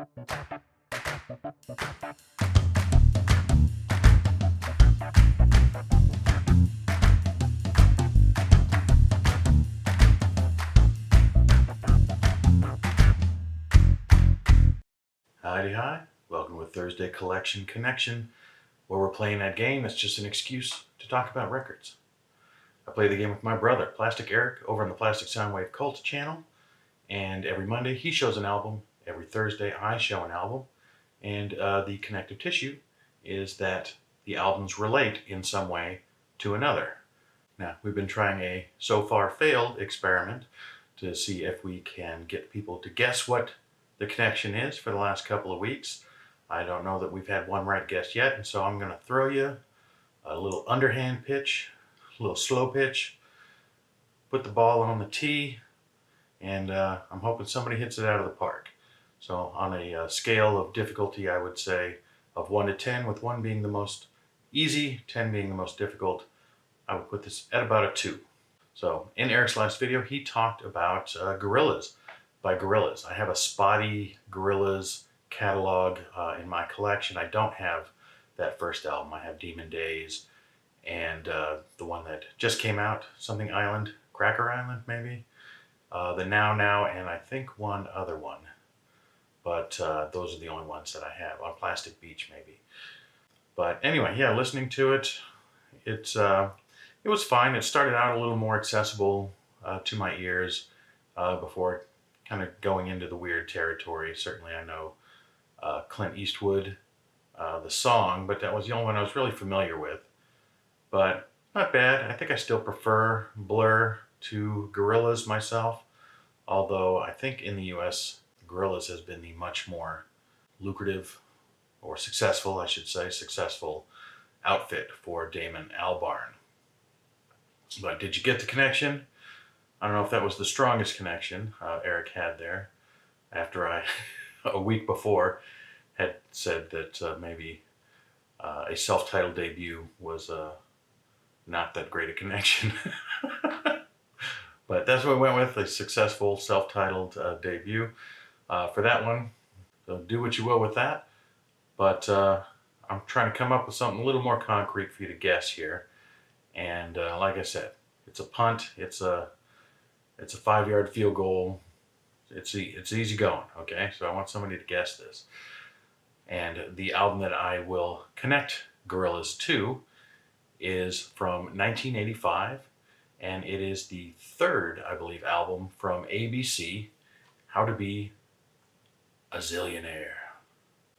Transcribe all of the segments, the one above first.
Howdy hi, welcome to Thursday Collection Connection, where we're playing that game that's just an excuse to talk about records. I play the game with my brother, Plastic Eric, over on the Plastic Soundwave Cult channel, and every Monday he shows an album, every Thursday I show an album, and the connective tissue is that the albums relate in some way to another. Now, we've been trying a so far failed experiment to see if we can get people to guess what the connection is for the last couple of weeks. I don't know that we've had one right guess yet, and so I'm going to throw you a little underhand pitch, a little slow pitch, put the ball on the tee, and I'm hoping somebody hits it out of the park. So on a scale of difficulty, I would say of 1 to 10, with 1 being the most easy, 10 being the most difficult, I would put this at about a 2. So in Eric's last video, he talked about Gorillaz by Gorillaz. I have a spotty Gorillaz catalog in my collection. I don't have that first album. I have Demon Days and the one that just came out, something Island, Cracker Island maybe, the Now, and I think one other one. But those are the only ones that I have, on Plastic Beach maybe. But anyway, yeah, listening to it, it was fine. It started out a little more accessible to my ears before kind of going into the weird territory. Certainly I know Clint Eastwood, the song, but that was the only one I was really familiar with. But not bad. I think I still prefer Blur to Gorillaz myself, although I think in the US, Gorillaz has been the much more lucrative, or successful, I should say, successful outfit for Damon Albarn. But did you get the connection? I don't know if that was the strongest connection Eric had there, after I, a week before, had said that maybe a self-titled debut was not that great a connection. But that's what I went with, a successful self-titled debut for that one. So do what you will with that. But I'm trying to come up with something a little more concrete for you to guess here. And like I said, it's a punt, it's a 5-yard field goal. It's easy going, okay? So I want somebody to guess this. And the album that I will connect Gorillaz to is from 1985, and it is the third, I believe, album from ABC, How to Be a Zillionaire.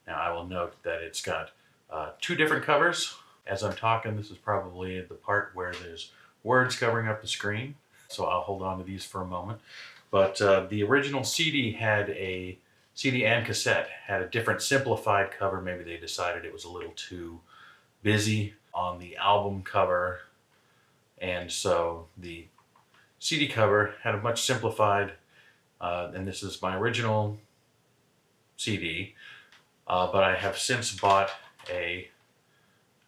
Now, I will note that it's got 2 different covers. As I'm talking, this is probably the part where there's words covering up the screen, so I'll hold on to these for a moment. But the original CD and cassette had a different simplified cover. Maybe they decided it was a little too busy on the album cover, and so the CD cover had a much simplified, and this is my original CD, but I have since bought a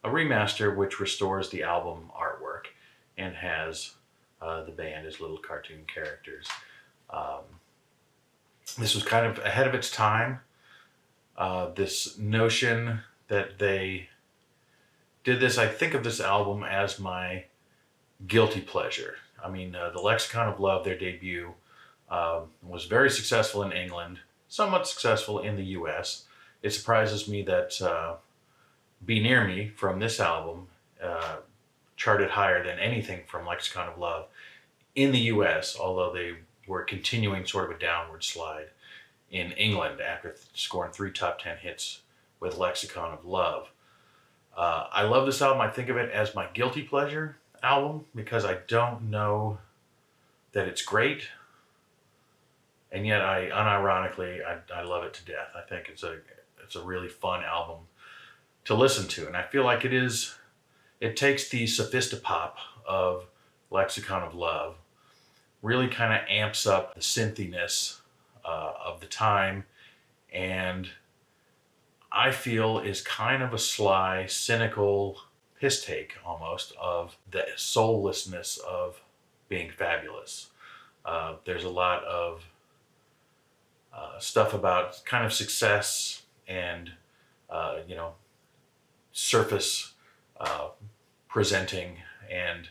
remaster which restores the album artwork and has the band as little cartoon characters. This was kind of ahead of its time. This notion that they did this, I think of this album as my guilty pleasure. I mean, the Lexicon of Love, their debut, was very successful in England, somewhat successful in the US. It surprises me that Be Near Me from this album charted higher than anything from Lexicon of Love in the US, although they were continuing sort of a downward slide in England after scoring 3 top 10 hits with Lexicon of Love. I love this album. I think of it as my guilty pleasure album because I don't know that it's great, and yet unironically I love it to death. I think it's a really fun album to listen to, and I feel like it takes the sophistopop of Lexicon of Love, really kind of amps up the synthiness of the time, and I feel is kind of a sly, cynical piss take almost of the soullessness of being fabulous. There's a lot of stuff about kind of success and you know, surface presenting, and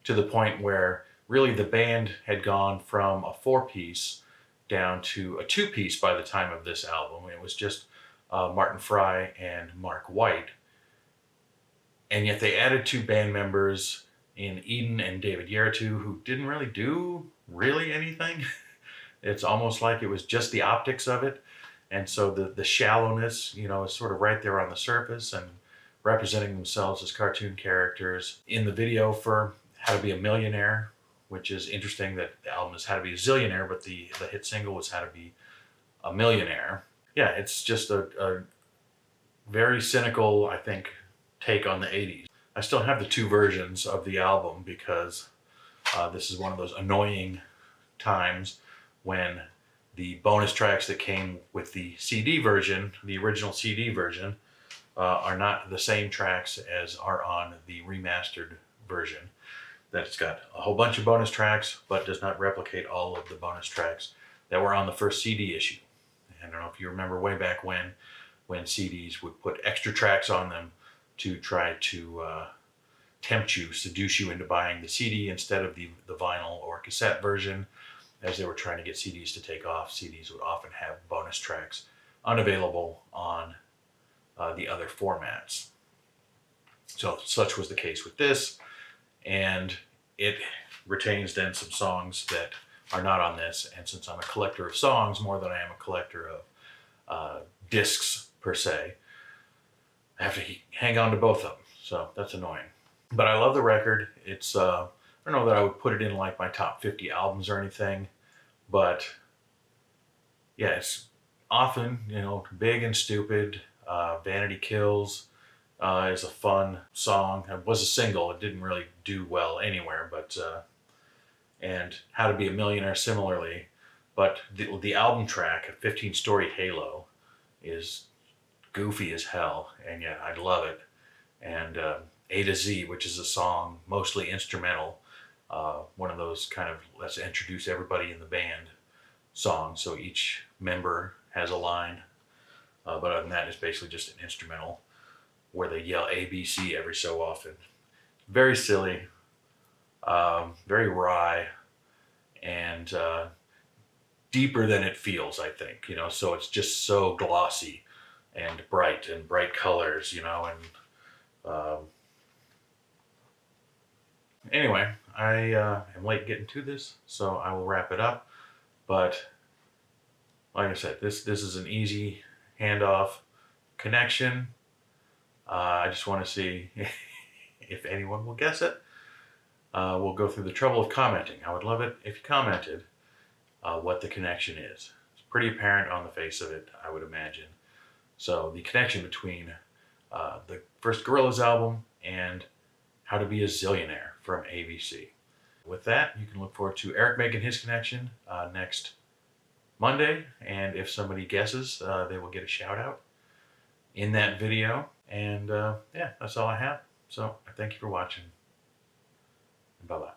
to the point where really the band had gone from a 4-piece down to a 2-piece by the time of this album. It was just Martin Fry and Mark White, and yet they added 2 band members in Eden and David Yeratu, who didn't really do anything. It's almost like it was just the optics of it, and so the shallowness, you know, is sort of right there on the surface and representing themselves as cartoon characters. In the video for How to Be a Millionaire, which is interesting that the album is How to Be a Zillionaire, but the hit single was How to Be a Millionaire. Yeah, it's just a very cynical, I think, take on the 80s. I still have the 2 versions of the album because this is one of those annoying times when the bonus tracks that came with the CD version, the original CD version, are not the same tracks as are on the remastered version. That's got a whole bunch of bonus tracks, but does not replicate all of the bonus tracks that were on the first CD issue. I don't know if you remember way back when CDs would put extra tracks on them to try to tempt you, seduce you into buying the CD instead of the vinyl or cassette version. As they were trying to get CDs to take off, CDs would often have bonus tracks unavailable on the other formats. So such was the case with this, and it retains then some songs that are not on this. And since I'm a collector of songs more than I am a collector of discs per se, I have to hang on to both of them. So that's annoying. But I love the record. It's I don't know that I would put it in like my top 50 albums or anything, but yeah, it's often, you know, big and stupid. Vanity Kills is a fun song. It was a single. It didn't really do well anywhere, but and How to Be a Millionaire similarly. But the album track, 15 Story Halo, is goofy as hell, and yet I love it. And A to Z, which is a song mostly instrumental, one of those kind of let's introduce everybody in the band songs, so each member has a line, but other than that, it's basically just an instrumental where they yell ABC every so often. Very silly, very wry, and deeper than it feels, I think, you know, so it's just so glossy and bright colors, you know, and anyway, I am late getting to this, so I will wrap it up. But like I said, this is an easy handoff connection. I just want to see if anyone will guess it. We'll go through the trouble of commenting. I would love it if you commented what the connection is. It's pretty apparent on the face of it, I would imagine. So the connection between the first Gorillaz album and How to Be a Zillionaire from ABC. With that, you can look forward to Eric making his connection next Monday, and if somebody guesses, they will get a shout out in that video. And yeah, that's all I have. So I thank you for watching. Bye-bye.